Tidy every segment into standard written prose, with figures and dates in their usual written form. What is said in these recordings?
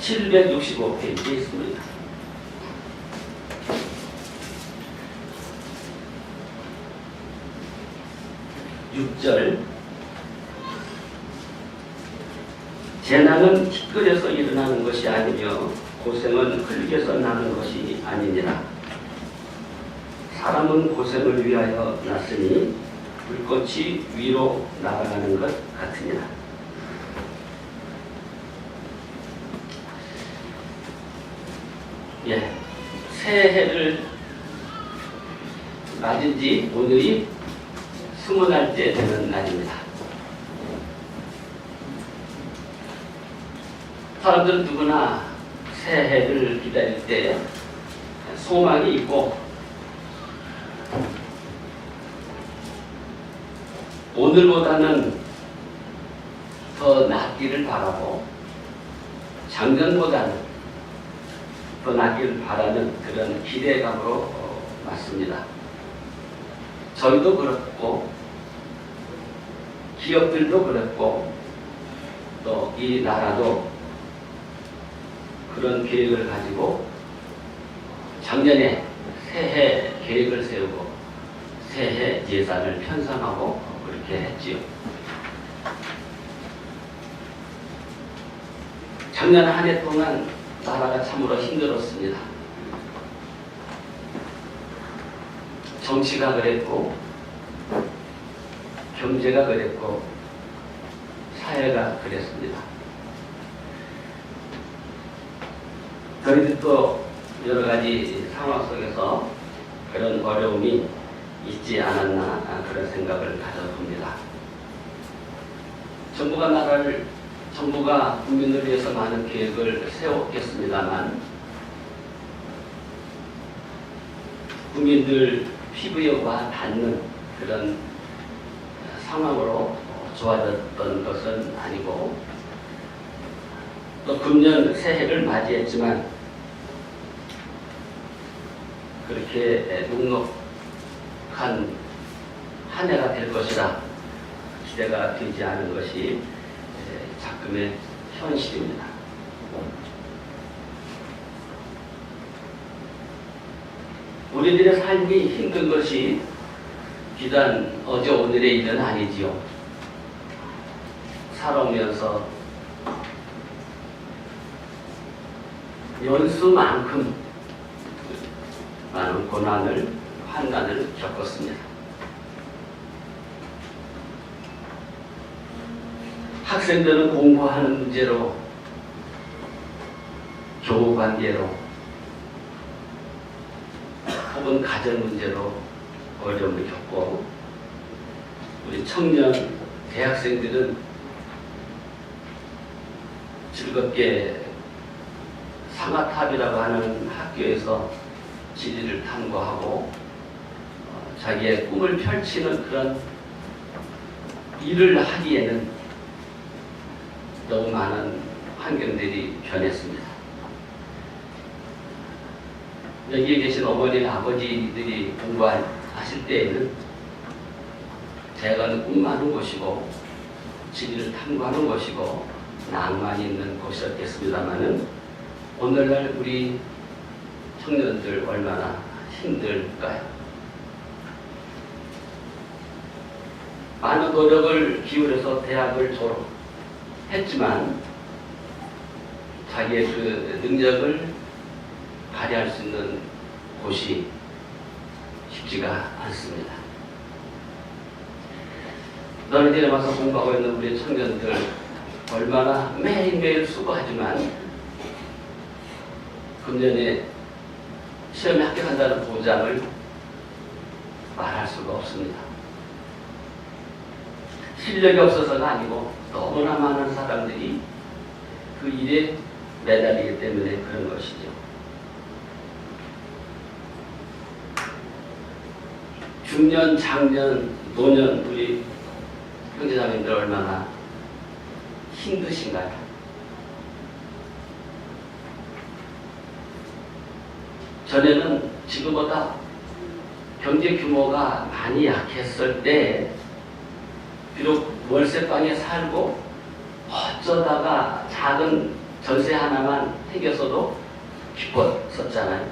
765페이지에 있습니다. 6절 재난은 티끌에서 일어나는 것이 아니며 고생은 흙에서 나는 것이 아니니라. 사람은 고생을 위하여 났으니 불꽃이 위로 날아가는 것 같으니라. 새해를 맞은 지 오늘이 20날째 되는 날입니다. 사람들은 누구나 새해를 기다릴 때 소망이 있고 오늘보다는 더 낫기를 바라고 작년보다는 더 낫기를 바라는 그런 기대감으로 맞습니다. 저희도 그렇고 기업들도 그렇고 또 이 나라도 그런 계획을 가지고 작년에 새해 계획을 세우고 새해 예산을 편성하고 그렇게 했지요. 작년 한 해 동안 나라가 참으로 힘들었습니다. 정치가 그랬고 경제가 그랬고 사회가 그랬습니다. 저희들도 여러 가지 상황 속에서 그런 어려움이 있지 않았나 그런 생각을 가져봅니다. 정부가 국민을 위해서 많은 계획을 세웠겠습니다만 국민들 피부에 와 닿는 그런 상황으로 좋아졌던 것은 아니고 또 금년 새해를 맞이했지만 그렇게 넉넉한 한 해가 될 것이라 기대가 되지 않은 것이 작금의 현실입니다. 우리들의 삶이 힘든 것이 비단 어제 오늘의 일은 아니지요. 살아오면서 연수만큼 많은 고난을, 환난을 겪었습니다. 학생들은 공부하는 문제로, 교우관계로, 혹은 가정 문제로 어려움을 겪고 우리 청년, 대학생들은 즐겁게 상아탑이라고 하는 학교에서 지리를 탐구하고 자기의 꿈을 펼치는 그런 일을 하기에는 너무 많은 환경들이 변했습니다. 여기에 계신 어머니, 아버지들이 공부하실 때에는 대학은 꿈 많은 곳이고 지리를 탐구하는 곳이고 낭만이 있는 곳이었겠습니다마는 오늘날 우리 청년들 얼마나 힘들까요? 많은 노력을 기울여서 대학을 졸업했지만 자기의 그 능력을 발휘할 수 있는 곳이 쉽지가 않습니다. 너희들에 와서 공부하고 있는 우리 청년들 얼마나 매일매일 수고하지만 금년에 시험에 합격한다는 보장을 말할 수가 없습니다. 실력이 없어서가 아니고 너무나 많은 사람들이 그 일에 매달리기 때문에 그런 것이죠. 중년, 장년, 노년 우리 형제자매들 얼마나 힘드신가요? 전에는 지금보다 경제 규모가 많이 약했을 때 비록 월세방에 살고 어쩌다가 작은 전세 하나만 생겼어도 기뻤었잖아요.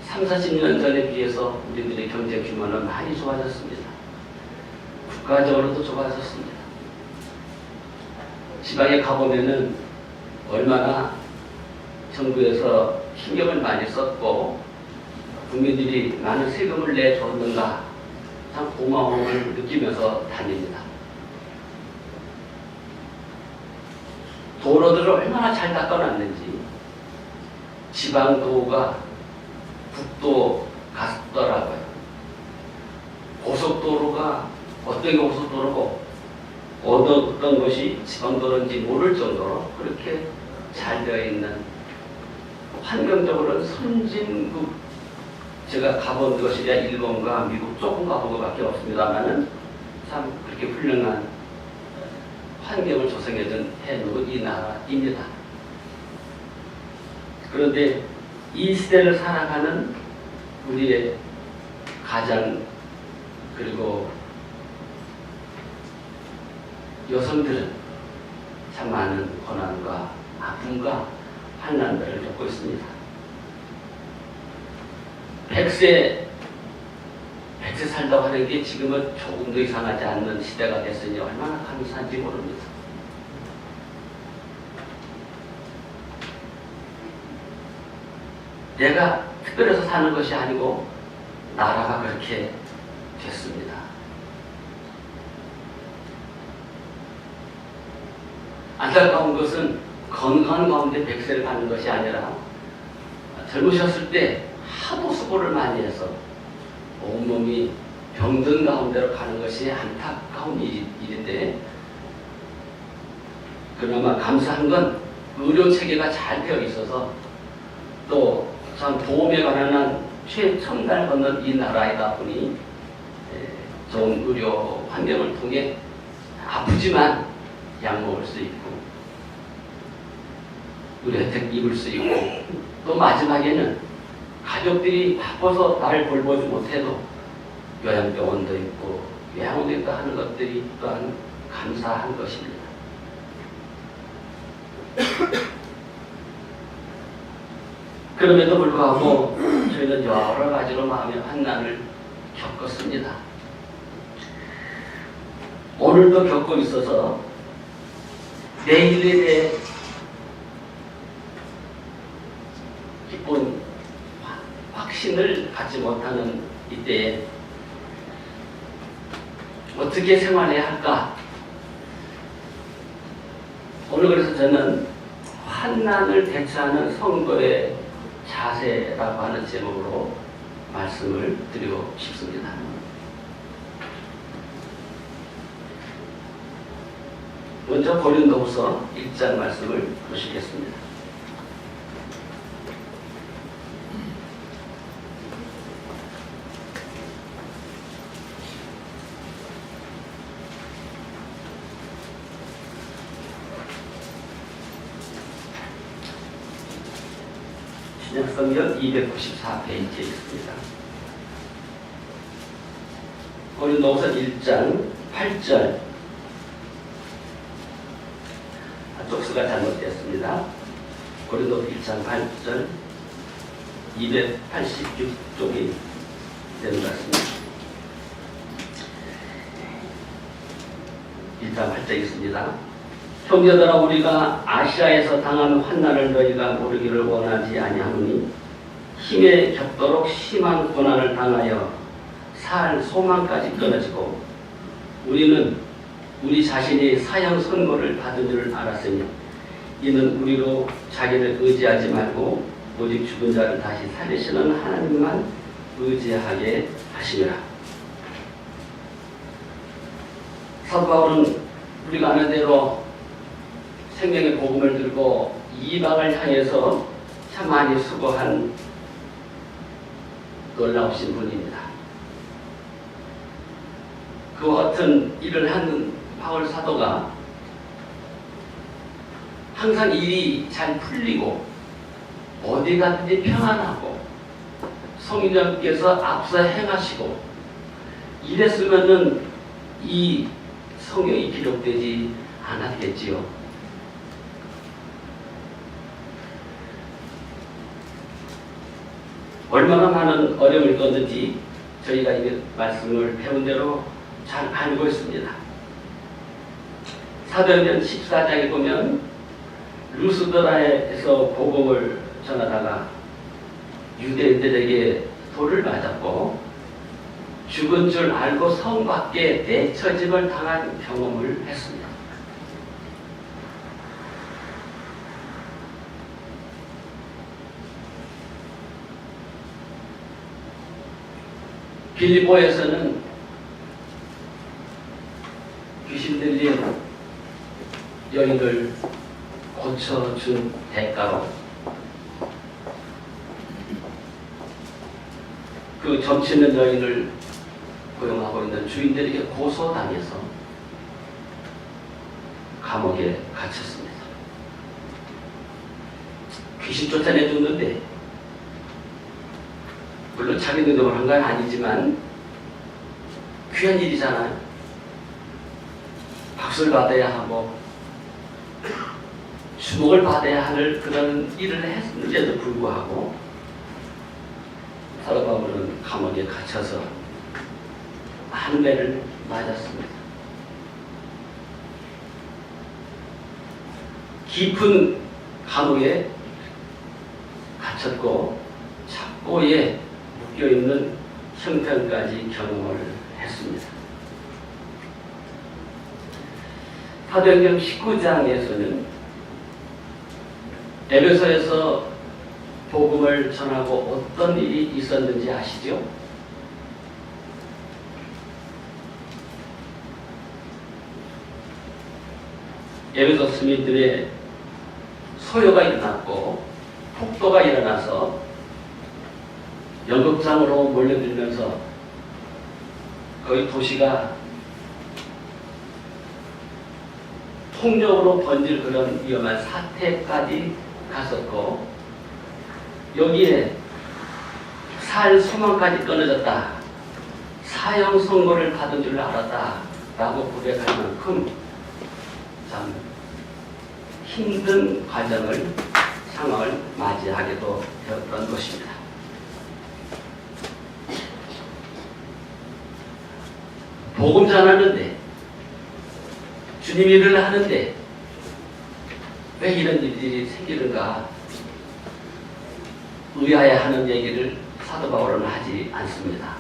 30-40년 전에 비해서 우리들의 경제 규모는 많이 좋아졌습니다. 국가적으로도 좋아졌습니다. 지방에 가보면은 얼마나 정부에서 신경을 많이 썼고 국민들이 많은 세금을 내줬는가 참 고마움을 느끼면서 다닙니다. 도로들을 얼마나 잘 닦아놨는지 지방도가 국도 같더라고요. 고속도로가 어떤 게 고속도로고 어떤 것이 지방도로인지 모를 정도로 그렇게 잘 되어 있는, 환경적으로는 선진국, 제가 가본 것이 일본과 미국 조금 가본 것밖에 없습니다만은 참 그렇게 훌륭한 환경을 조성해준 해놓은 이 나라입니다. 그런데 이 시대를 살아가는 우리의 가장 그리고 여성들은 참 많은 고난과 아픔과 환난들을 겪고 있습니다. 100세 살다고 하는 게 지금은 조금도 이상하지 않는 시대가 됐으니 얼마나 감사한지 모릅니다. 내가 특별해서 사는 것이 아니고 나라가 그렇게 됐습니다. 안타까운 것은 건강 가운데 100세를 가는 것이 아니라 젊으셨을 때 하도 수고를 많이 해서 온몸이 병든 가운데로 가는 것이 안타까운 일인데, 그나마 감사한 건 의료 체계가 잘 되어 있어서 또 참 보험에 관한 최첨단을 걷는 이 나라이다 보니 좋은 의료 환경을 통해 아프지만 약 먹을 수 있고 의료 혜택 입을 수 있고, 또 마지막에는 가족들이 바빠서 나를 돌보지 못해도 요양병원도 있고 요양원도 있고 하는 것들이 또한 감사한 것입니다. 그럼에도 불구하고 저희는 여러 가지로 마음의 환난을 겪었습니다. 오늘도 겪고 있어서 내일에 대해 기쁜 확신을 갖지 못하는 이때에 어떻게 생활해야 할까? 오늘 그래서 저는 환난을 대처하는 성도의 자세라고 하는 제목으로 말씀을 드리고 싶습니다. 먼저 고린도후서 1장 말씀을 보시겠습니다. 신약성경 294페이지에 있습니다. 고린도후서 1장 8절, 쪽수가 잘못되었습니다. 고린도후서 1장 8절 286쪽이 되는 것 같습니다. 1장 8절 있습니다. 형제들아, 우리가 아시아에서 당한 환난을 너희가 모르기를 원하지 아니하노니 힘에 겹도록 심한 고난을 당하여 살 소망까지 끊어지고 우리는 우리 자신이 사형 선고를 받은 줄 알았으니 이는 우리로 자기를 의지하지 말고 오직 죽은 자를 다시 살리시는 하나님만 의지하게 하시니라. 사도 바울은 우리가 아는 대로 생명의 복음을 들고 이방을 향해서 참 많이 수고한 놀라우신 분입니다. 그와 같은 일을 하는 바울 사도가 항상 일이 잘 풀리고 어디 가든지 평안하고 성령께서 앞서 행하시고 이랬으면은 이 성경이 기록되지 않았겠지요. 얼마나 많은 어려움을 떴는지 저희가 이 말씀을 배운 대로 잘 알고 있습니다. 사도행전 14장에 보면 루스드라에서 복음을 전하다가 유대인들에게 돌을 맞았고 죽은 줄 알고 성 밖에 내처짐을 당한 경험을 했습니다. 빌립보에서는 귀신 들린 여인을 고쳐준 대가로 그 점치는 여인을 고용하고 있는 주인들에게 고소당해서 감옥에 갇혔습니다. 귀신 쫓아내줬는데 물론 자기 능력을 한 건 아니지만 귀한 일이잖아요. 박수를 받아야 하고 주목을 받아야 할 그런 일을 했는데도 불구하고 사도 바울은 감옥에 갇혀서 많은 배를 맞았습니다. 깊은 감옥에 갇혔고 착고에 묶여있는 형편까지 경험을 했습니다. 사도행전 19장에서는 에베소에서 복음을 전하고 어떤 일이 있었는지 아시죠? 에베소 시민들의 소요가 일어났고 폭도가 일어나서 연극장으로 몰려들면서 거의 도시가 폭력으로 번질 그런 위험한 사태까지 갔었고 여기에 살 소망까지 끊어졌다. 사형 선고를 받은 줄 알았다. 라고 고백할 만큼 참 힘든 상황을 맞이하게도 되었던 것입니다. 복음 전하는데 주님 일을 하는데 왜 이런 일들이 생기는가 의아해하는 얘기를 사도 바울은 하지 않습니다.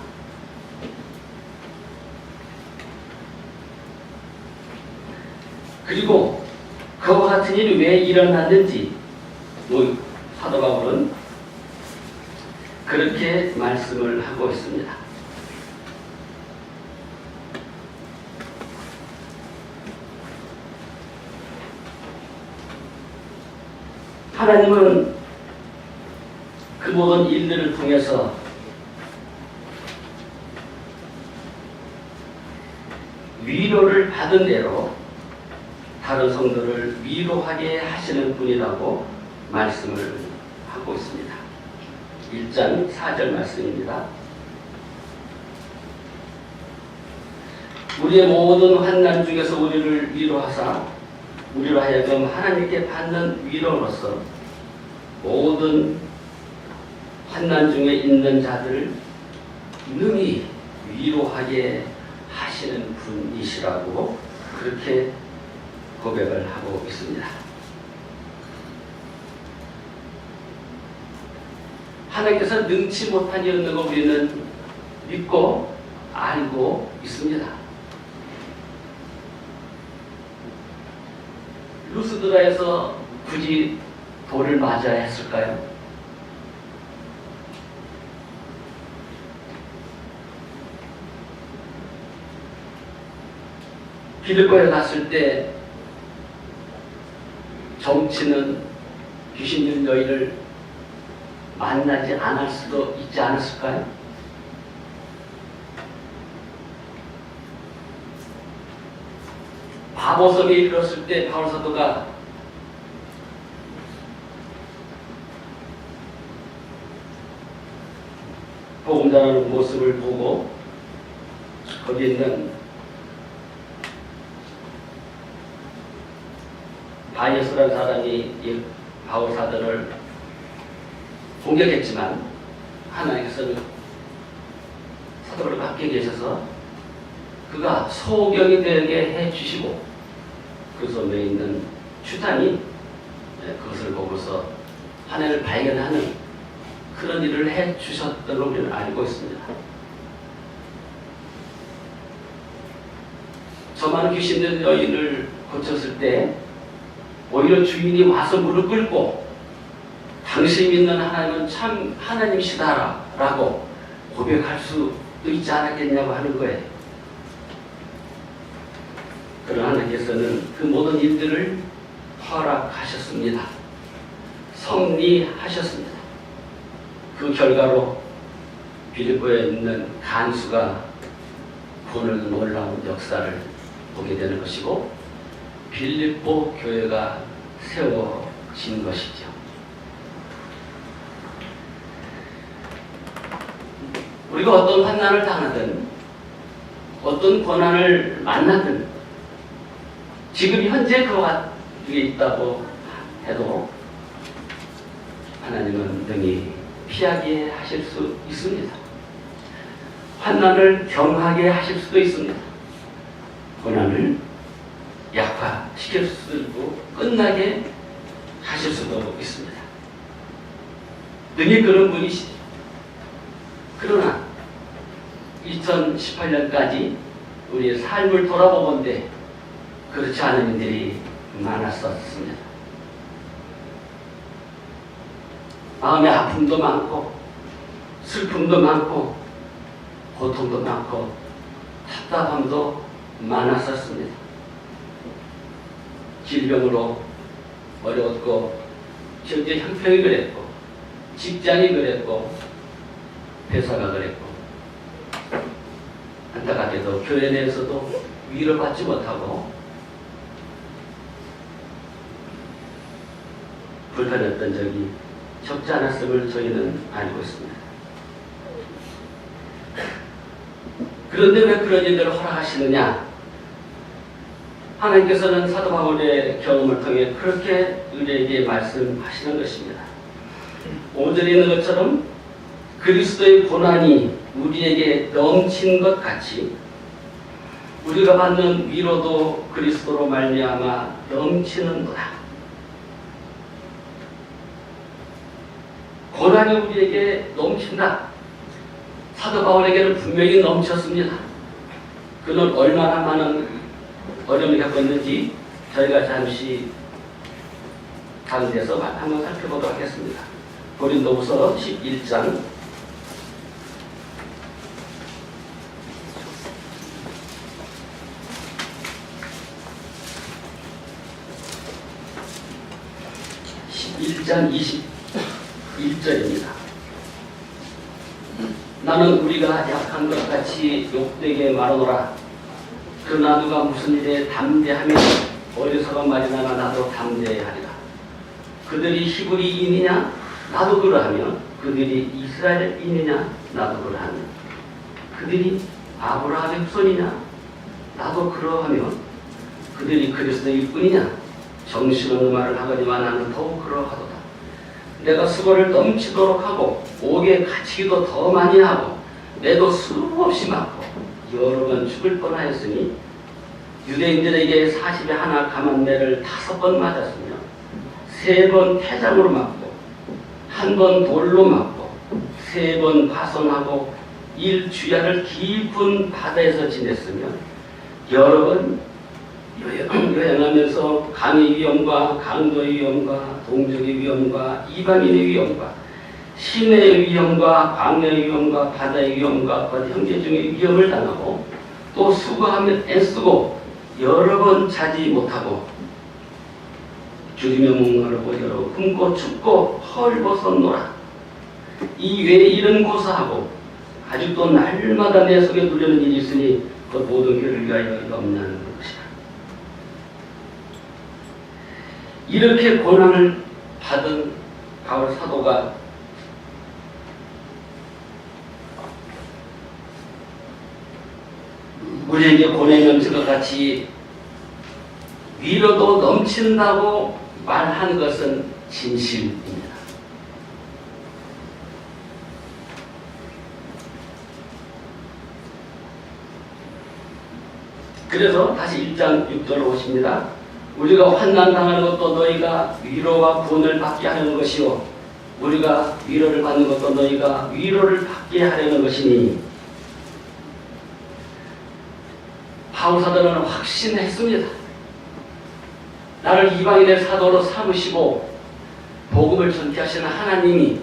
그리고 그와 같은 일이 왜 일어났는지 사도 바울은 그렇게 말씀을 하고 있습니다. 하나님은 그 모든 일들을 통해서 위로를 받은 대로 다른 성도를 위로하게 하시는 분이라고 말씀을 하고 있습니다. 1장 4절 말씀입니다. 우리의 모든 환난 중에서 우리를 위로하사 우리로 하여금 하나님께 받는 위로로서 모든 환난 중에 있는 자들을 능히 위로하게 하시는 분이시라고 그렇게 고백을 하고 있습니다. 하나님께서 능치 못한 일 없는 거 우리는 믿고 알고 있습니다. 루스드라에서 굳이 돌을 맞아야 했을까요? 빌립보에 갔을 때 정치는 귀신 들린 너희를 만나지 않을 수도 있지 않았을까요? 바보섬에 이르렀을 때 바울 사도가 복음 전하는 모습을 보고 거기에 있는 바이어스라는 사람이 이 바울 사도를 공격했지만 하나님께서는 사도를 함께 계셔서 그가 소경이 되게 해주시고 그 속에 있는 추단이 그것을 보고서 하나님을 발견하는 그런 일을 해주셨던 걸 우리는 알고 있습니다. 저 많은 귀신들 여인을 고쳤을 때 오히려 주인이 와서 무릎 꿇고 당신이 믿는 하나님은 참 하나님이시다라고 고백할 수도 있지 않았겠냐고 하는 거예요. 그러나 하나님께서는 그 모든 일들을 허락하셨습니다. 섭리하셨습니다. 그 결과로 빌립보에 있는 간수가 보는 놀라운 역사를 보게 되는 것이고 빌립보 교회가 세워진 것이죠. 우리가 어떤 환난을 당하든 어떤 고난을 만나든 지금 현재 그와 위에 있다고 해도 하나님은 능히 피하게 하실 수 있습니다. 환난을 경하게 하실 수도 있습니다. 고난을 약화시킬 수도 있고 끝나게 하실 수도 있습니다. 능히 그런 분이시죠. 그러나 2018년까지 우리의 삶을 돌아보건대 그렇지 않은 일들이 많았었습니다. 마음의 아픔도 많고 슬픔도 많고 고통도 많고 답답함도 많았었습니다. 질병으로 어려웠고 현재 형편이 그랬고 직장이 그랬고 회사가 그랬고 안타깝게도 교회 내에서도 위로받지 못하고 불편했던 적이 적지 않았음을 저희는 알고 있습니다. 그런데 왜 그런 일들을 허락하시느냐? 하나님께서는 사도 바울의 경험을 통해 그렇게 우리에게 말씀하시는 것입니다. 5절에 있는 것처럼 그리스도의 고난이 우리에게 넘친 것 같이 우리가 받는 위로도 그리스도로 말미암아 넘치는도다. 고난이 우리에게 넘친다. 사도 바울에게는 분명히 넘쳤습니다. 그는 얼마나 많은 어려움을 겪었는지 저희가 잠시 가운데서 한번 살펴보도록 하겠습니다. 고린도후서 11장 11장 21절입니다. 나는 우리가 약한 것 같이 욕되게 말하노라. 그러나 누가 무슨 일에 담대하면 어리석은 말이나 나도 담대하리라. 그들이 히브리인이냐 나도 그러하며 그들이 이스라엘인이냐 나도 그러하며 그들이 아브라함의 후손이냐 나도 그러하며 그들이 그리스도일 뿐이냐 정신없는 말을 하거니와 나는 더욱 그러하도다. 내가 수고를 넘치도록 하고 옥에 갇히기도 더 많이 하고 내도 수없이 맞고 여러 번 죽을 뻔하였으니 유대인들에게 40에 하나 감한매를 5번 맞았으며 3번 태장으로 맞고 1번 돌로 맞고 3번 파손하고 1주야를 깊은 바다에서 지냈으며 여러 번 여행하면서 강의 위험과 강도의 위험과 동족의 위험과 이방인의 위험과 시내의 위험과 광야의 위험과 바다의 위험과 형제 중의 위험을 당하고 또 수고하며 애쓰고 여러 번 자지 못하고 죽이며 목마르고 여러 번 굶고 춥고 헐벗었노라. 이 외에 이런 고사하고 아직도 날마다 내 속에 눌려는 일이 있으니 그 모든 교회를 위하여 없냐는 것이다. 이렇게 고난을 받은 바울 사도가 우리에게 고난이 넘칠 것 같이 위로도 넘친다고 말한 것은 진실입니다. 그래서 다시 1장 6절로 오십니다. 우리가 환난당하는 것도 너희가 위로와 구원을 받게 하려는 것이요 우리가 위로를 받는 것도 너희가 위로를 받게 하려는 것이니. 바울 사도는 확신했습니다. 나를 이방인의 사도로 삼으시고 복음을 전케하시는 하나님이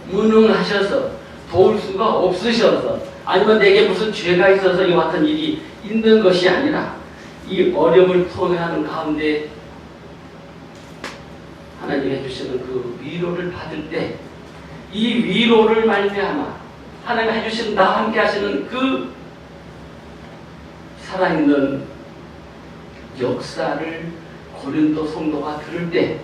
무능하셔서 도울 수가 없으셔서 아니면 내게 무슨 죄가 있어서 이와 같은 일이 있는 것이 아니라 이 어려움을 통해하는 가운데 하나님이 해주시는 그 위로를 받을 때 이 위로를 말미암아 하나님이 해주시는 나와 함께 하시는 그 살아있는 역사를 고린도 성도가 들을 때,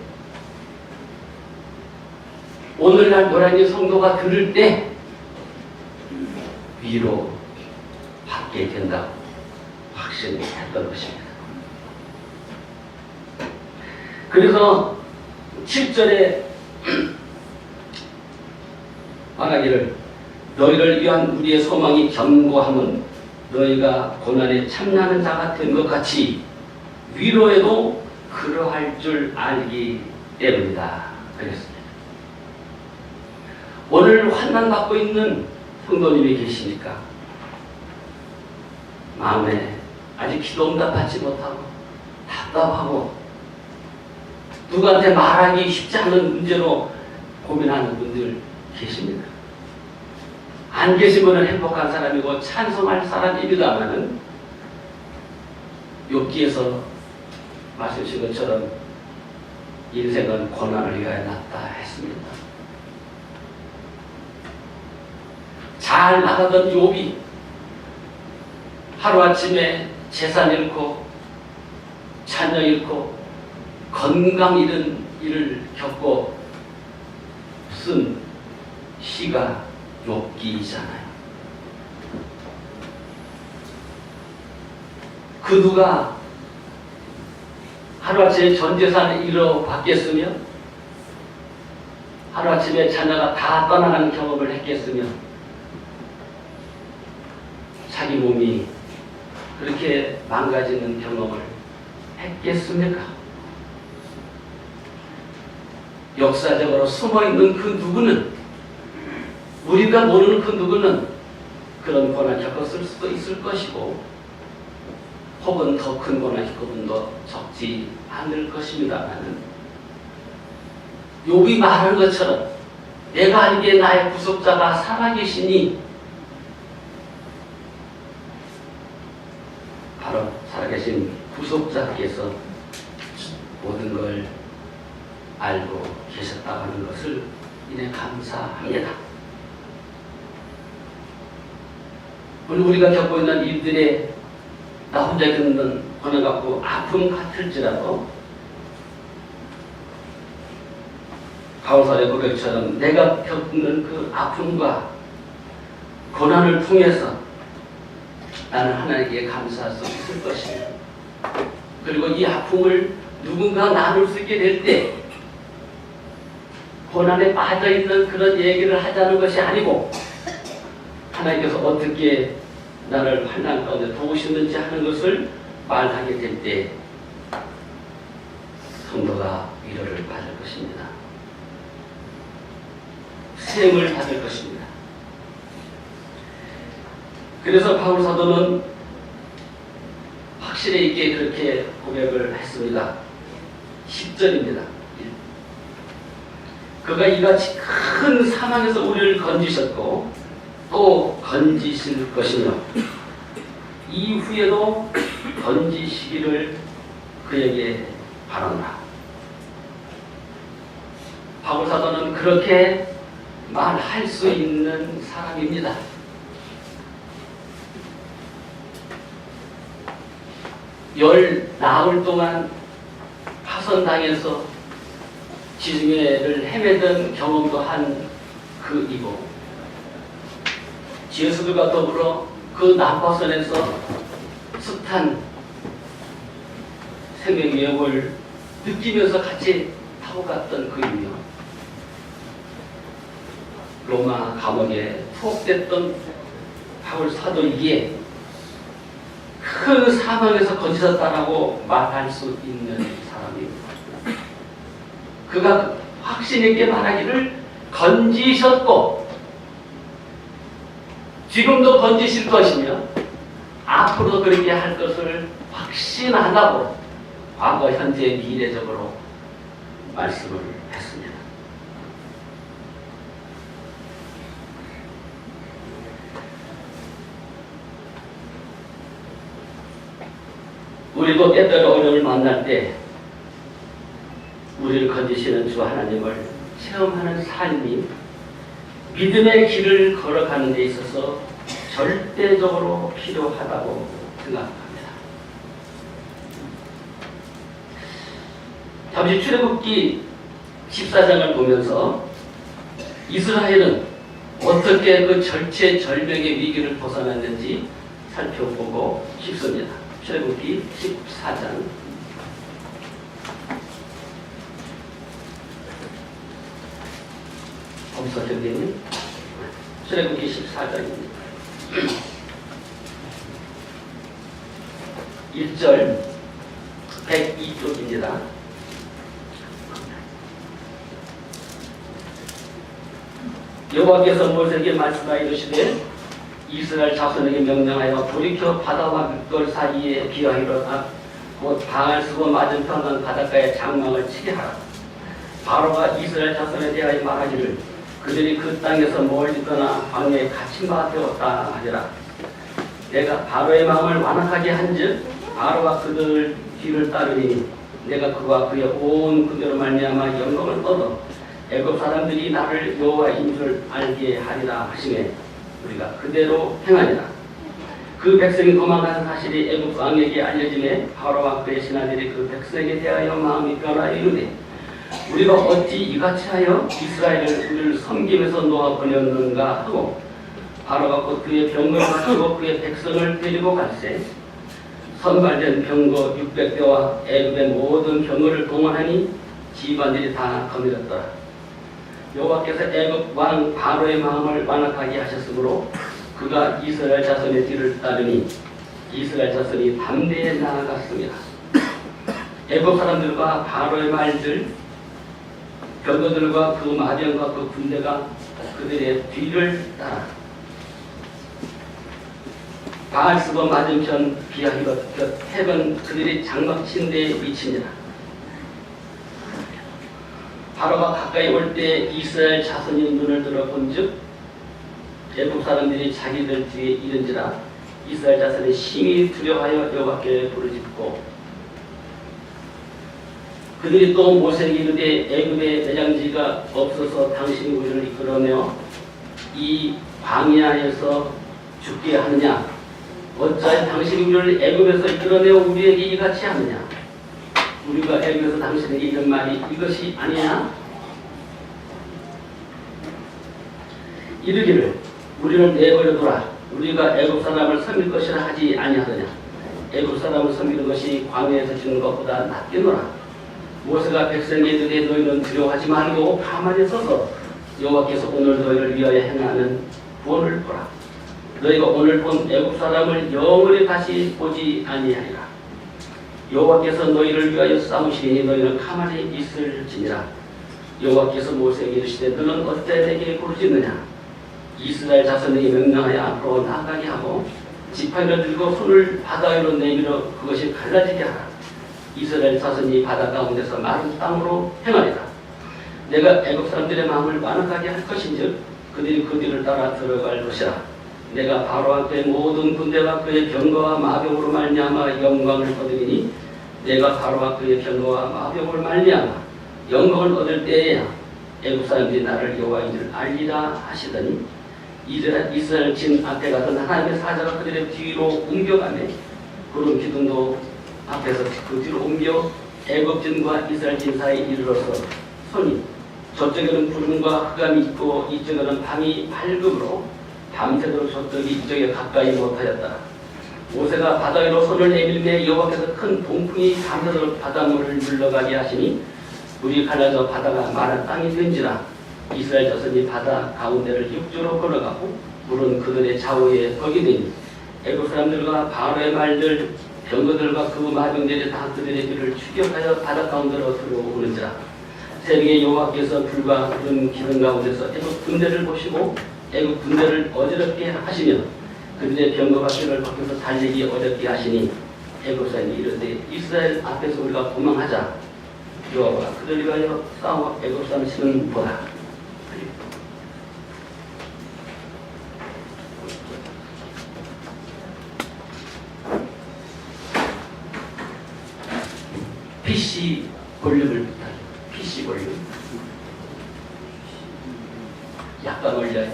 오늘날 노량진 성도가 들을 때 위로 받게 된다고 확신했던 것입니다. 그래서 7절에 말하기를 너희를 위한 우리의 소망이 견고함은 너희가 고난에 참여하는 자가 된 것 같이 위로에도 그러할 줄 알기 때문이다. 그랬습니다. 오늘 환난받고 있는 성도님이 계시니까 마음에 아직 기도 응답 받지 못하고 답답하고 누구한테 말하기 쉽지 않은 문제로 고민하는 분들 계십니다. 안 계신 분은 행복한 사람이고 찬송할 사람입니다만은 욥기에서 말씀하신 것처럼 인생은 고난을 위하여 났다 했습니다. 잘 나가던 욥이 하루아침에 재산 잃고 자녀 잃고 건강 잃은 일을 겪고 쓴 시가 욥기이잖아요. 그 누가 하루아침에 전 재산을 잃어받겠으며 하루아침에 자녀가 다 떠나가는 경험을 했겠으며 자기 몸이 그렇게 망가지는 경험을 했겠습니까? 역사적으로 숨어있는 그 누구는, 우리가 모르는 그 누구는 그런 고난 겪었을 수도 있을 것이고 혹은 더 큰 고난 겪은 더 적지 않을 것입니다만 욥이 말하는 것처럼 내가 알기에 나의 구속자가 살아계시니 바로 살아계신 구속자께서 모든 걸 알고 계셨다고 하는 것을 이내 감사합니다. 오늘 우리가 겪고 있는 일들에 나 혼자 겪는 고난 같고 아픔 같을지라도 바울사의 고백처럼 내가 겪는 그 아픔과 고난을 통해서 나는 하나님께 감사할 수 있을 것이며 그리고 이 아픔을 누군가 나눌 수 있게 될 때 고난에 빠져있는 그런 얘기를 하자는 것이 아니고 하나님께서 어떻게 나를 환난 가운데 도우시는지 하는 것을 말하게 될 때 성도가 위로를 받을 것입니다. 셈을 받을 것입니다. 그래서 바울 사도는 확신에 있게 그렇게 고백을 했습니다. 10절입니다. 그가 이같이 큰 사망에서 우리를 건지셨고 또 건지실 것이며 이후에도 건지시기를 그에게 바란다. 바울 사도는 그렇게 말할 수 있는 사람입니다. 열 나흘 동안 파선당해서 지중해를 헤매던 경험도 한 그 이고 제수들과 더불어 그 남파선에서 숱한 생명의 위협을 느끼면서 같이 타고 갔던 그이며 로마 감옥에 투옥됐던 바울 사도이기에 큰 사망에서 건지셨다라고 말할 수 있는 사람입니다. 그가 확신 있게 말하기를 건지셨고 지금도 건지실 것이며 앞으로도 그렇게 할 것을 확신한다고 과거, 현재, 미래적으로 말씀을 했습니다. 우리도 때때로 어려움을 만날 때 우리를 건지시는 주 하나님을 체험하는 삶이 믿음의 길을 걸어가는 데 있어서 절대적으로 필요하다고 생각합니다. 잠시 출애굽기 14장을 보면서 이스라엘은 어떻게 그 절체절명의 위기를 벗어났는지 살펴보고 싶습니다. 출애굽기 14장 검사적인 출애굽기 14장입니다. 1절 102쪽입니다. 여호와께서 모세에게 말씀하여 이르시되 이스라엘 자손에게 명령하여 돌이켜 바다와 물돌 사이에 기어이로다 곧 바알스고 맞은편 바닷가에 장막을 치게 하라. 바로가 이스라엘 자손에 대하여 말하기를 그들이 그 땅에서 멀리 떠나 광야에 갇힌 바 되었다 하리라. 내가 바로의 마음을 완악하게 한즉 바로가 그들 뒤를 따르니 내가 그와 그의 온 군대로 말미암아 영광을 얻어 애굽 사람들이 나를 여호와인 줄 알게 하리라 하시매 우리가 그대로 행하리라. 그 백성이 도망간 사실이 애굽 왕에게 알려지매 바로와 그의 신하들이 그 백성에 대하여 마음이 변하여 이르되 우리가 어찌 이같이 하여 이스라엘을 우리를 섬김에서 놓아보냈는가 하고 바로가 곧 그의 병거를 가지고 그의 백성을 데리고 갈새 선발된 병거 600대와 애굽의 모든 병거를 동원하니 집안들이 다 거느렸더라. 여호와께서 애굽 왕 바로의 마음을 완악하게 하셨으므로 그가 이스라엘 자손의 뒤를 따르니 이스라엘 자손이 담대에 나아갔습니다. 애굽 사람들과 바로의 말들 병거들과 그 마병과 그 군대가 그들의 뒤를 따라 바알스고 맞은편 비하히롯 곁 핵은 그들이 장막친 데에 미치니라. 바로가 가까이 올 때 이스라엘 자손이 눈을 들어 본즉 애굽 사람들이 자기들 뒤에 이른지라. 이스라엘 자손이 심히 두려워하여 여호와께 부르짖고 그들이 또 모세에게 이르되 애굽의 매장지가 없어서 당신이 우리를 이끌어내어 이 광야에서 죽게 하느냐? 어찌하여 당신이 우리를 애굽에서 이끌어내어 우리에게 이같이 하느냐? 우리가 애굽에서 당신에게 이런 말이 이것이 아니냐? 이르기를 우리를 내버려두라. 우리가 애굽 사람을 섬길 것이라 하지 아니하느냐? 애굽 사람을 섬기는 것이 광야에서 죽는 것보다 낫겠노라. 모세가 백성에게 이르되 너희는 두려워하지 말고 가만히 서서 여호와께서 오늘 너희를 위하여 행하는 구원을 보라. 너희가 오늘 본 애굽 사람을 영원히 다시 보지 아니하리라. 여호와께서 너희를 위하여 싸우시니 너희는 가만히 있을지니라. 여호와께서 모세에게 이르시되 너는 어찌 내게 부르짖느냐? 이스라엘 자손에게 명령하여 앞으로 나아가게 하고 지팡이를 들고 손을 바다 위로 내밀어 그것이 갈라지게 하라. 이스라엘 자손이 바다 가운데서 마른 땅으로 행하리라. 내가 애굽 사람들의 마음을 완악하게 할 것인즉 그들이 그 뒤를 따라 들어갈 것이라. 내가 바로와 그의 모든 군대와 그의 병거와 마병으로 말미암아 영광을 얻으리니 내가 바로와 그의 병거와 마병으로 말미암아 영광을 얻을 때에야 애굽 사람들이 나를 여호와인 줄 알리라 하시더니 이스라엘 진 앞에 가던 하나님의 사자가 그들의 뒤로 옮겨가매 구름 기둥도 앞에서 그 뒤로 옮겨 애굽진과 이스라엘 진 사이에 이르러서 손이 저쪽에는 구름과 흑암이 있고 이쪽에는 밤이 밝음으로 밤새도록 저쪽이 이쪽에 가까이 못하였다. 모세가 바다 위로 손을 내밀매 여호와께서 큰 동풍이 밤새도록 바닷물을 물러가게 하시니 물이 갈라져 바다가 마른 땅이 된지라. 이스라엘 자손이 바다 가운데를 육지로 걸어가고 물은 그들의 좌우에 거기 되니 애굽 사람들과 바로의 말들 병거들과 그 마병들이 다 그들의 뒤를 추격하여 바다 가운데로 들어오는지라. 새벽에 여호와께서 불과 구름 기둥 가운데서 애굽 군대를 보시고 애굽 군대를 어지럽게 하시며 그들의 병거가 뼈를 벗겨서 달리기 어렵게 하시니 애굽 사람이 이르되 이스라엘 앞에서 우리가 도망하자. 여호와가 그들을 위하여 싸워 애굽 사람 치는 보라. PC 볼륨을 부탁해. PC 볼륨. 약간 올려요.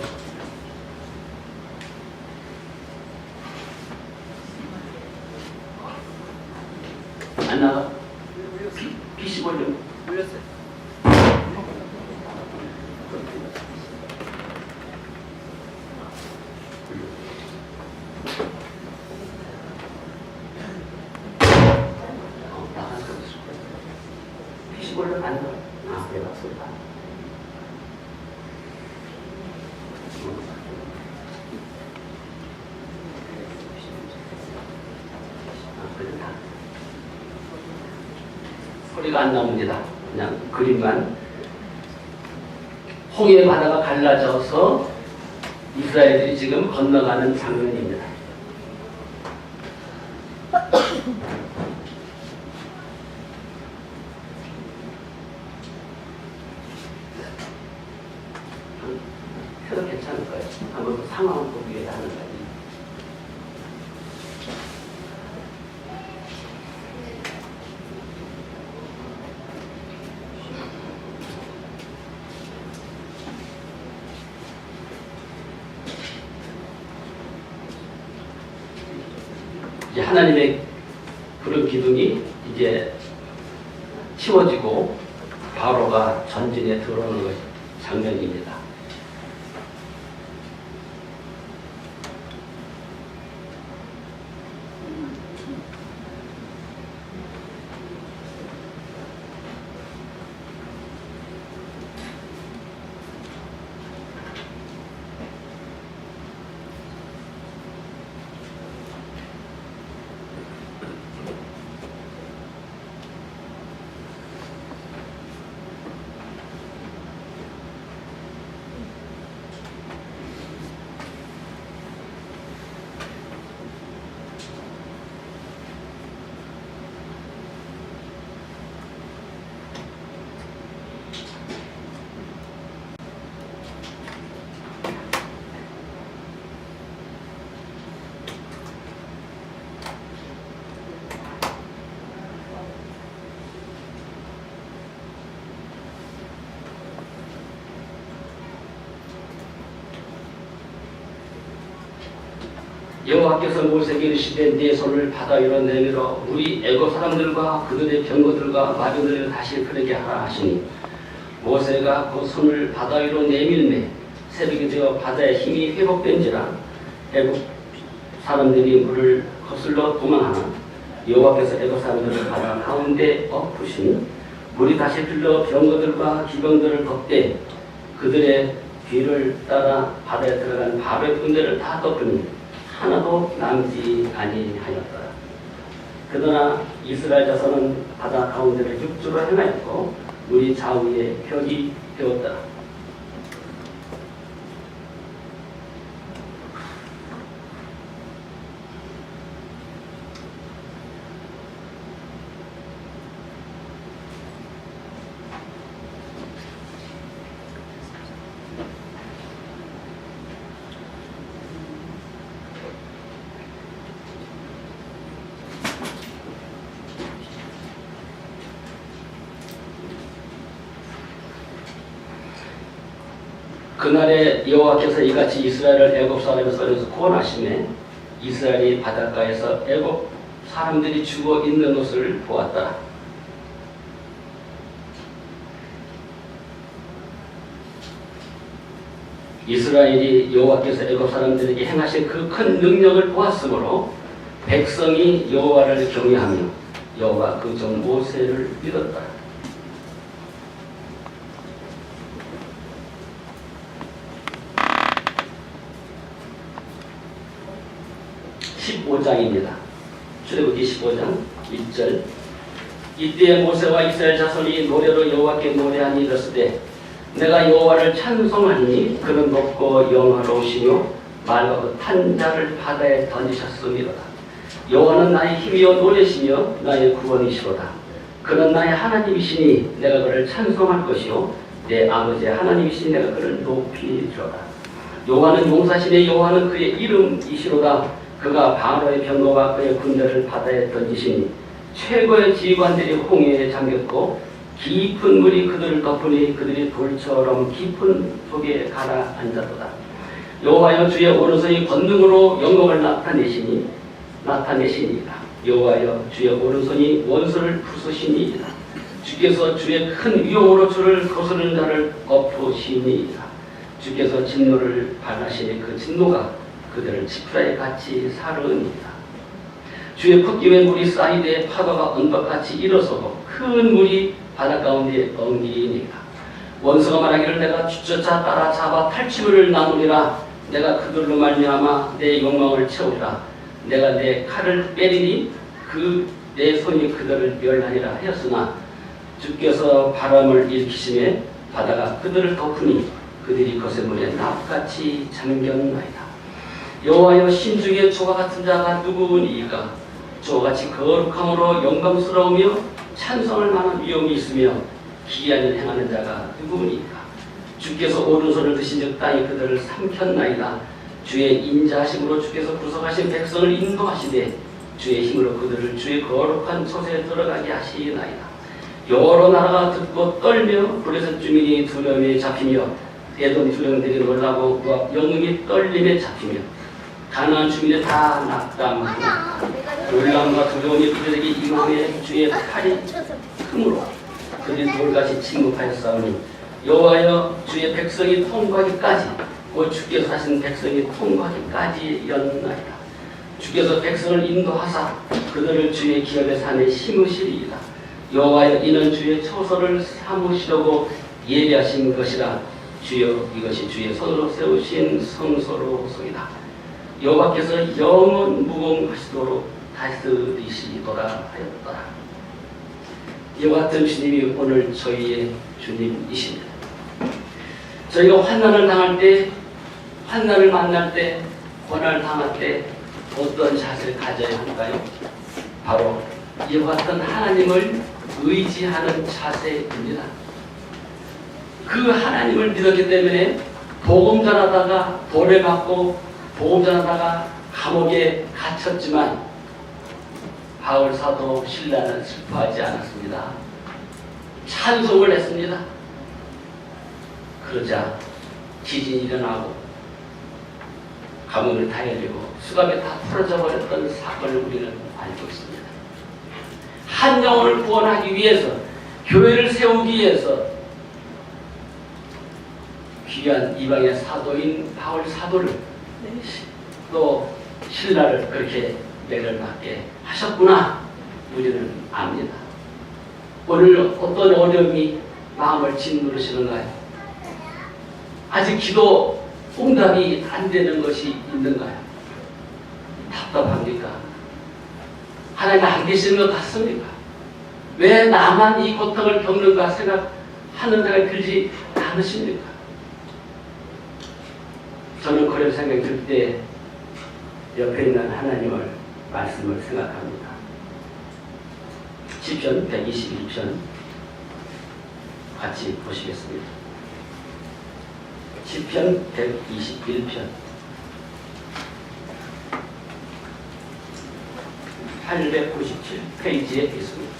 안 나가? PC 볼륨. 올렸어요. PC 볼륨 안 나가? 아, 내가 소리가. 소리가 안 나옵니다. 그냥 그림만. 홍해 바다가 갈라져서 이스라엘들이 지금 건너가는 장면입니다. 해도 괜찮을 거예요. 한번 상황을 보기 위해 하는 거예요. 이제 하나님의 구름 기둥이 이제 치워지고 바로가 전진에 들어오는 것 장면입니다. 여호와께서 모세에게 이르시되 네 손을 바다 위로 내밀어 우리 애굽 사람들과 그들의 병거들과 마병들을 다시 흐르게 하라 하시니 모세가 그 손을 바다 위로 내밀매 새벽이 되어 바다의 힘이 회복된지라. 애굽 사람들이 물을 거슬러 도망하나 여호와께서 애굽 사람들을 바다 가운데 엎으시니 물이 다시 흘러 병거들과 기병들을 덮되 그들의 뒤를 따라 바다에 들어간 바로의 군대를 다 덮으니 하나도 남지 아니하였더라. 그러나 이스라엘 자손은 바다 가운데를 육지로 행하였고 물이 좌우에 벽이 되었더라. 그날에 여호와께서 이같이 이스라엘을 애굽 사람에서 꺼내서 구원하시매 이스라엘이 바닷가에서 애굽 사람들이 죽어 있는 것을 보았다. 이스라엘이 여호와께서 애굽 사람들에게 행하신 그 큰 능력을 보았으므로 백성이 여호와를 경외하며 여호와 그 종 모세를 믿었다. 15장입니다. 출애굽기 15장 1절. 이때 모세와 이스라엘 자손이 노래로 여호와께 노래하니 이르시되 내가 여호와를 찬송하니 그는 높고 영화로우시며 맑고 탄 자를 바다에 던지셨음이로다. 여호와는 나의 힘이요 노래시며 나의 구원이시로다. 그는 나의 하나님이시니 내가 그를 찬송할 것이요 내 아버지의 하나님이시니 내가 그를 높이리로다. 여호와는 용사시니 여호와는 그의 이름이시로다. 그가 바로의 병거와 그의 군대를 바다에 던지시니 최고의 지휘관들이 홍해에 잠겼고 깊은 물이 그들을 덮으니 그들이 돌처럼 깊은 속에 가라앉았도다. 여호와여 주의 오른손이 권능으로 영광을 나타내시니이다. 여호와여 주의 오른손이 원수를 부수시니이다. 주께서 주의 큰 위엄으로 주를 거스르는 자를 엎으시니이다. 주께서 진노를 발하시니 그 진노가 그들을 지푸라에 같이 사르니이다. 주의 풋김에 물이 쌓이되 파도가 언덕같이 일어서고 큰 물이 바다 가운데 엉기니이다. 원수가 말하기를 내가 주쫓아 따라잡아 탈취물을 나누리라. 내가 그들로 말미암아 내 욕망을 채우리라. 내가 내 칼을 빼리니 내 손이 그들을 멸하리라 하였으나 주께서 바람을 일으키시매 바다가 그들을 덮으니 그들이 거센 물에 납같이 잠겼나이다. 여호와여 신중에 조가 같은 자가 누구니이까? 조같이 거룩함으로 영광스러우며 찬송할 만한 위엄이 있으며 기이한 일 행하는 자가 누구니이까? 주께서 오른손을 드신즉 땅이 그들을 삼켰나이다. 주의 인자하심으로 주께서 구속하신 백성을 인도하시되 주의 힘으로 그들을 주의 거룩한 곳에 들어가게 하시나이다. 여러 나라가 듣고 떨며 블레셋 주민이 두려움에 잡히며 에돔 두령들이 놀라고 영웅이 떨림에 잡히며 가나안 주민이 다 낙담하고 놀람과 두려움이 그들에게 임하며 주의 팔이 흠으로 그들이 돌같이 침묵하였사오니 여호와여 주의 백성이 통과하기까지 곧 주께서 하신 백성이 통과하기까지 였나이다. 주께서 백성을 인도하사 그들을 주의 기업의 산에 심으시리이다. 여호와여 이는 주의 처소를 삼으시려고 예비하신 것이라. 주여 이것이 주의 손으로 세우신 성소로소이다. 여호와께서 영원 무궁하시도록 다스리시도다 하였더라. 이와 같은 주님이 오늘 저희의 주님이십니다. 저희가 환난을 당할 때, 환난을 만날 때, 고난을 당할 때 어떤 자세를 가져야 할까요? 바로 이와 같은 하나님을 의지하는 자세입니다. 그 하나님을 믿었기 때문에 복음 전하다가 벌을 받고 복음 전하다가 감옥에 갇혔지만 바울 사도 신라는 슬퍼하지 않았습니다. 찬송을 했습니다. 그러자 지진이 일어나고 감옥이 다 열리고 수갑이 다 풀어져 버렸던 사건을 우리는 알고 있습니다. 한 영혼을 구원하기 위해서, 교회를 세우기 위해서 귀한 이방의 사도인 바울 사도를 또 신라를 그렇게 매를받게 하셨구나 우리는 압니다. 오늘 어떤 어려움이 마음을 짓누르시는가요? 아직 기도 응답이 안 되는 것이 있는가요? 답답합니까? 하나님 안 계시는 것 같습니까? 왜 나만 이 고통을 겪는가 생각하는 생각이 들지 않으십니까? 저는 그런 생각이 들 때 옆에 있는 하나님을 말씀을 생각합니다. 시편 121편 같이 보시겠습니다. 시편 121편 897페이지에 있습니다.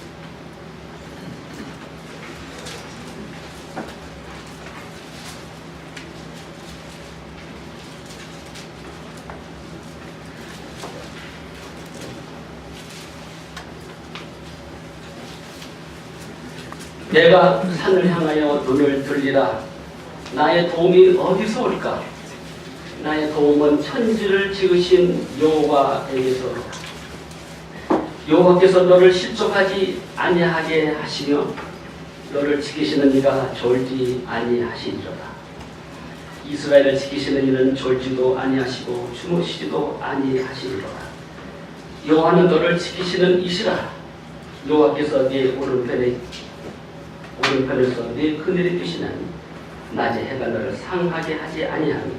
내가 산을 향하여 눈을 들리라. 나의 도움이 어디서 올까? 나의 도움은 천지를 지으신 여호와에게서로다. 여호와께서 너를 실족하지 아니하게 하시며 너를 지키시는 이가 졸지 아니하시리로다. 이스라엘을 지키시는 이는 졸지도 아니하시고 주무시지도 아니하시리로다. 여호와는 너를 지키시는 이시라. 여호와께서 네 오른편에서 네 그늘이 되시나니 낮에 해가 너를 상하게 하지 아니하니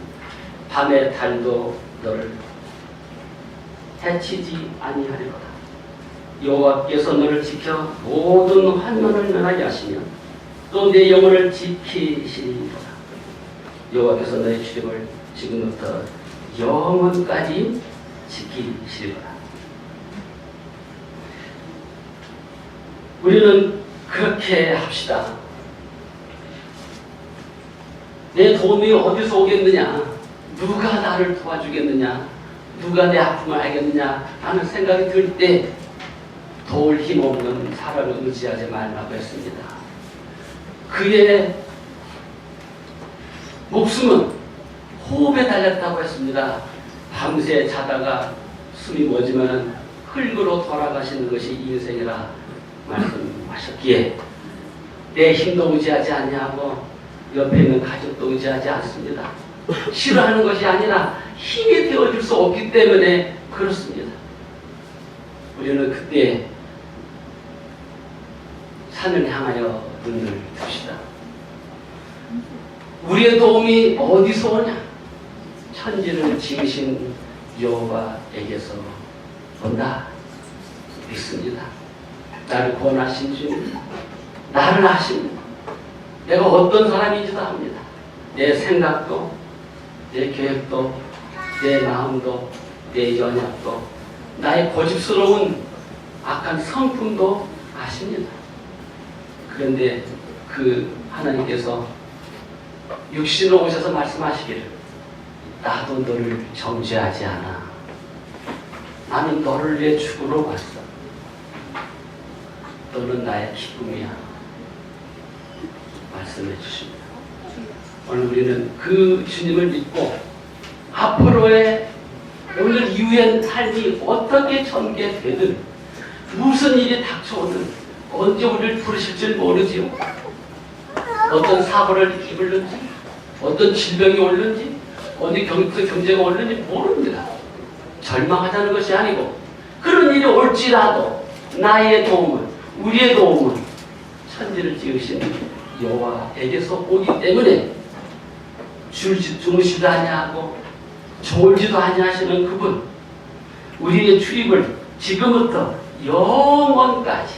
밤에 달도 너를 해치지 아니하리로다. 여호와께서 너를 지켜 모든 환난을 면하게 하시며 또 내 영혼을 지키시리로다. 여호와께서 너의 출입을 지금부터 영원까지 지키시리로다. 우리는 그렇게 합시다. 내 도움이 어디서 오겠느냐? 누가 나를 도와주겠느냐? 누가 내 아픔을 알겠느냐? 하는 생각이 들 때 도울 힘 없는 사람을 의지하지 말라고 했습니다. 그의 목숨은 호흡에 달렸다고 했습니다. 밤새 자다가 숨이 멎으면 흙으로 돌아가시는 것이 인생이라 말씀하셨기에 내 힘도 의지하지 아니하고 옆에 있는 가족도 의지하지 않습니다. 싫어하는 것이 아니라 힘이 되어줄 수 없기 때문에 그렇습니다. 우리는 그때 산을 향하여 눈을 듭시다. 우리의 도움이 어디서 오냐? 천지를 지으신 여호와에게서 온다. 믿습니다. 나를 구원하신 주님, 나를 아십니다. 내가 어떤 사람인지도 압니다. 내 생각도, 내 계획도, 내 마음도, 내 연약도, 나의 고집스러운 악한 성품도 아십니다. 그런데 그 하나님께서 육신으로 오셔서 말씀하시기를 나도 너를 정죄하지 않아. 나는 너를 내 죽으러 왔어. 너는 나의 기쁨이야. 말씀해 주십니다. 오늘 우리는 그 주님을 믿고 앞으로의 오늘 이후의 삶이 어떻게 전개되든 무슨 일이 닥쳐오든 언제 우리를 부르실지 모르지요. 어떤 사고를 입을는지 어떤 질병이 올는지 어디 경제가 올는지 모릅니다. 절망하자는 것이 아니고 그런 일이 올지라도 나의 도움은 우리의 도움은 천지를 지으신 여호와에게서 오기 때문에 주무시도 아니하고 졸지도 아니하시는 그분 우리의 출입을 지금부터 영원까지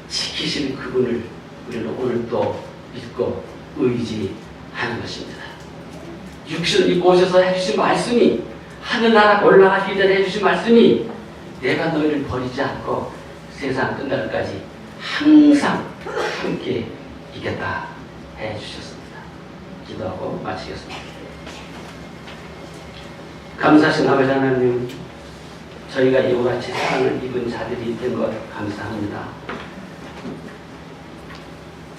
지키시는 그분을 우리는 오늘 또 믿고 의지하는 것입니다. 육신을 입고 오셔서 해주신 말씀이 하늘나라 올라가기 전에 해주신 말씀이 내가 너희를 버리지 않고 세상 끝날까지 항상 함께 있겠다 해주셨습니다. 기도하고 마치겠습니다. 감사하신 아버지 하나님, 저희가 이와 같이 사랑을 입은 자들이 된 것 감사합니다.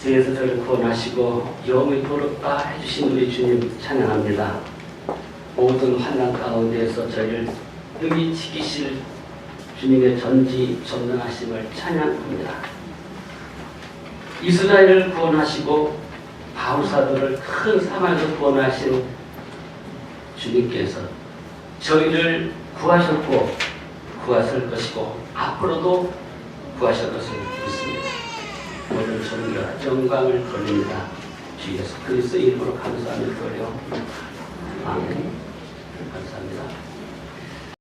죄에서 저를 구원하시고 영원히 도롭다 해주신 우리 주님 찬양합니다. 모든 환난 가운데에서 저희를 능히 지키실 주님의 전지전능하심을 찬양합니다. 이스라엘을 구원하시고 바울사도를 큰 사망에서 구원하신 주님께서 저희를 구하셨고 구하실 것이고 앞으로도 구하실 것을 믿습니다. 모든 존귀와 영광을 돌립니다. 주 예수 그리스도 이름으로 감사하며 드려 아멘. 감사합니다.